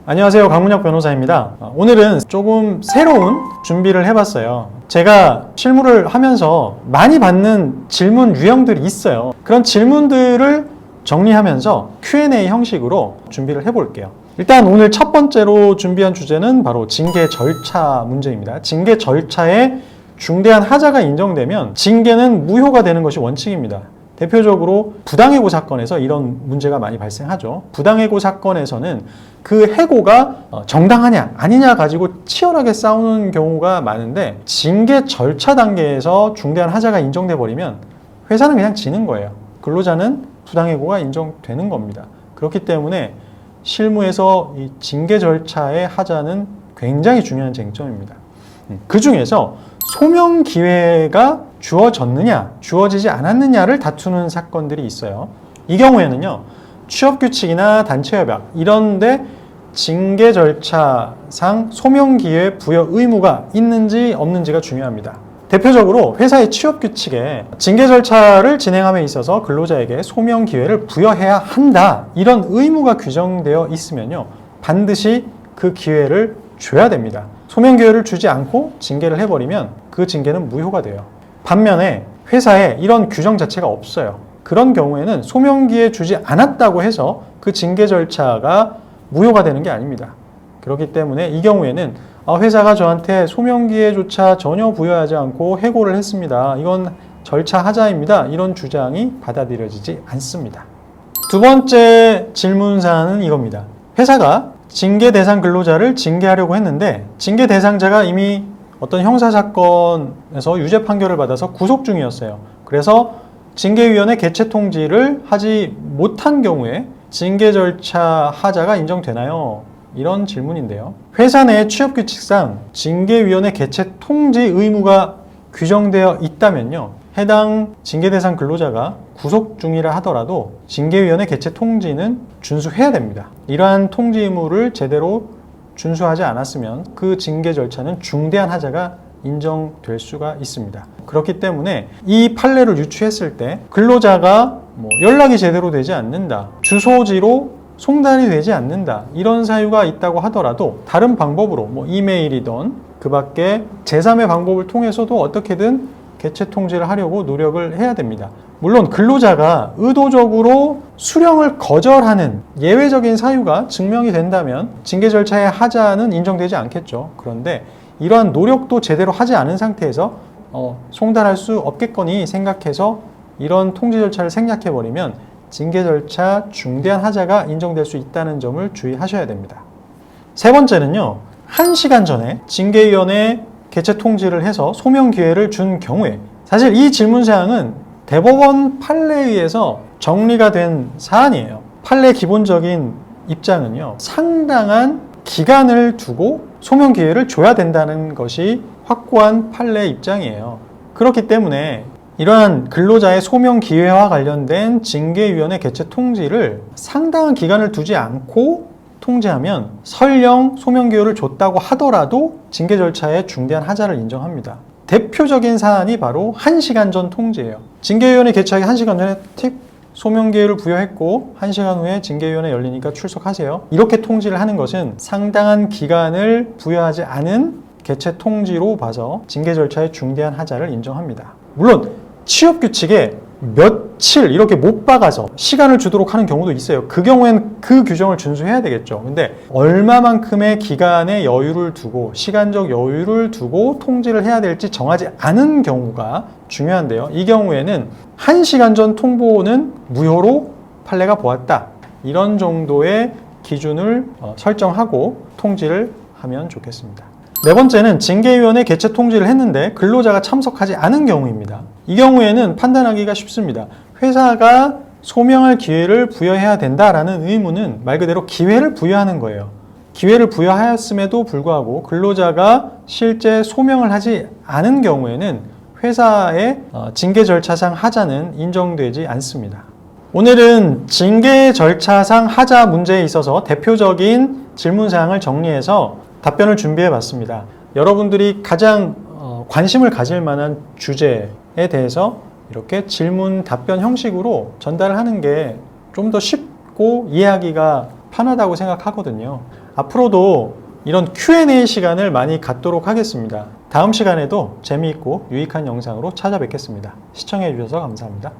안녕하세요, 강문혁 변호사입니다. 오늘은 조금 새로운 준비를 해봤어요. 제가 실무를 하면서 많이 받는 질문 유형들이 있어요. 그런 질문들을 정리하면서 Q&A 형식으로 준비를 해볼게요. 일단 오늘 첫 번째로 준비한 주제는 바로 징계 절차 문제입니다. 징계 절차에 중대한 하자가 인정되면 징계는 무효가 되는 것이 원칙입니다. 대표적으로 부당해고 사건에서 이런 문제가 많이 발생하죠. 부당해고 사건에서는 그 해고가 정당하냐 아니냐 가지고 치열하게 싸우는 경우가 많은데, 징계 절차 단계에서 중대한 하자가 인정돼 버리면 회사는 그냥 지는 거예요. 근로자는 부당해고가 인정되는 겁니다. 그렇기 때문에 실무에서 이 징계 절차의 하자는 굉장히 중요한 쟁점입니다. 그 중에서 소명 기회가 주어졌느냐, 주어지지 않았느냐를 다투는 사건들이 있어요. 이 경우에는요, 취업규칙이나 단체협약 이런데 징계 절차상 소명 기회 부여 의무가 있는지 없는지가 중요합니다. 대표적으로 회사의 취업규칙에 징계 절차를 진행함에 있어서 근로자에게 소명 기회를 부여해야 한다, 이런 의무가 규정되어 있으면요, 반드시 그 기회를 줘야 됩니다. 소명 기회를 주지 않고 징계를 해버리면 그 징계는 무효가 돼요. 반면에 회사에 이런 규정 자체가 없어요. 그런 경우에는 소명 기회 주지 않았다고 해서 그 징계 절차가 무효가 되는 게 아닙니다. 그렇기 때문에 이 경우에는 회사가 저한테 소명 기회조차 전혀 부여하지 않고 해고를 했습니다, 이건 절차 하자입니다, 이런 주장이 받아들여지지 않습니다. 두 번째 질문 사안은 이겁니다. 회사가 징계 대상 근로자를 징계하려고 했는데 징계 대상자가 이미 어떤 형사사건에서 유죄 판결을 받아서 구속 중이었어요. 그래서 징계위원회 개최 통지를 하지 못한 경우에 징계 절차 하자가 인정되나요? 이런 질문인데요. 회사 내 취업규칙상 징계위원회 개최 통지 의무가 규정되어 있다면요, 해당 징계 대상 근로자가 구속 중이라 하더라도 징계위원회 개최 통지는 준수해야 됩니다. 이러한 통지 의무를 제대로 준수하지 않았으면 그 징계 절차는 중대한 하자가 인정될 수가 있습니다. 그렇기 때문에 이 판례를 유추했을 때 근로자가 연락이 제대로 되지 않는다, 주소지로 송달이 되지 않는다, 이런 사유가 있다고 하더라도 다른 방법으로 이메일이든 그 밖에 제3의 방법을 통해서도 어떻게든 개최 통지를 하려고 노력을 해야 됩니다. 물론 근로자가 의도적으로 수령을 거절하는 예외적인 사유가 증명이 된다면 징계 절차의 하자는 인정되지 않겠죠. 그런데 이러한 노력도 제대로 하지 않은 상태에서 송달할 수 없겠거니 생각해서 이런 통지 절차를 생략해버리면 징계 절차 중대한 하자가 인정될 수 있다는 점을 주의하셔야 됩니다. 세 번째는요, 1시간 전에 징계위원회 개최 통지를 해서 소명 기회를 준 경우에, 사실 이 질문사항은 대법원 판례에 의해서 정리가 된 사안이에요. 판례 기본적인 입장은요, 상당한 기간을 두고 소명 기회를 줘야 된다는 것이 확고한 판례 입장이에요. 그렇기 때문에 이러한 근로자의 소명 기회와 관련된 징계위원회 개최 통지를 상당한 기간을 두지 않고 통지하면 설령 소명 기회를 줬다고 하더라도 징계 절차에 중대한 하자를 인정합니다. 대표적인 사안이 바로 1시간 전 통지예요. 징계위원회 개최하기 1시간 전에 틱 소명 기회를 부여했고 1시간 후에 징계위원회 열리니까 출석하세요, 이렇게 통지를 하는 것은 상당한 기간을 부여하지 않은 개최 통지로 봐서 징계 절차에 중대한 하자를 인정합니다. 물론 취업규칙에 며칠 이렇게 못 박아서 시간을 주도록 하는 경우도 있어요. 그 경우엔 그 규정을 준수해야 되겠죠. 근데 얼마만큼의 기간의 여유를 두고, 시간적 여유를 두고 통지를 해야 될지 정하지 않은 경우가 중요한데요. 이 경우에는 1시간 전 통보는 무효로 판례가 보았다, 이런 정도의 기준을 설정하고 통지를 하면 좋겠습니다. 네 번째는 징계위원회 개최 통지를 했는데 근로자가 참석하지 않은 경우입니다. 이 경우에는 판단하기가 쉽습니다. 회사가 소명할 기회를 부여해야 된다라는 의무는 말 그대로 기회를 부여하는 거예요. 기회를 부여하였음에도 불구하고 근로자가 실제 소명을 하지 않은 경우에는 회사의 징계 절차상 하자는 인정되지 않습니다. 오늘은 징계 절차상 하자 문제에 있어서 대표적인 질문사항을 정리해서 답변을 준비해 봤습니다. 여러분들이 가장 관심을 가질 만한 주제에 대해서 이렇게 질문 답변 형식으로 전달을 하는 게 좀 더 쉽고 이해하기가 편하다고 생각하거든요. 앞으로도 이런 Q&A 시간을 많이 갖도록 하겠습니다. 다음 시간에도 재미있고 유익한 영상으로 찾아뵙겠습니다. 시청해 주셔서 감사합니다.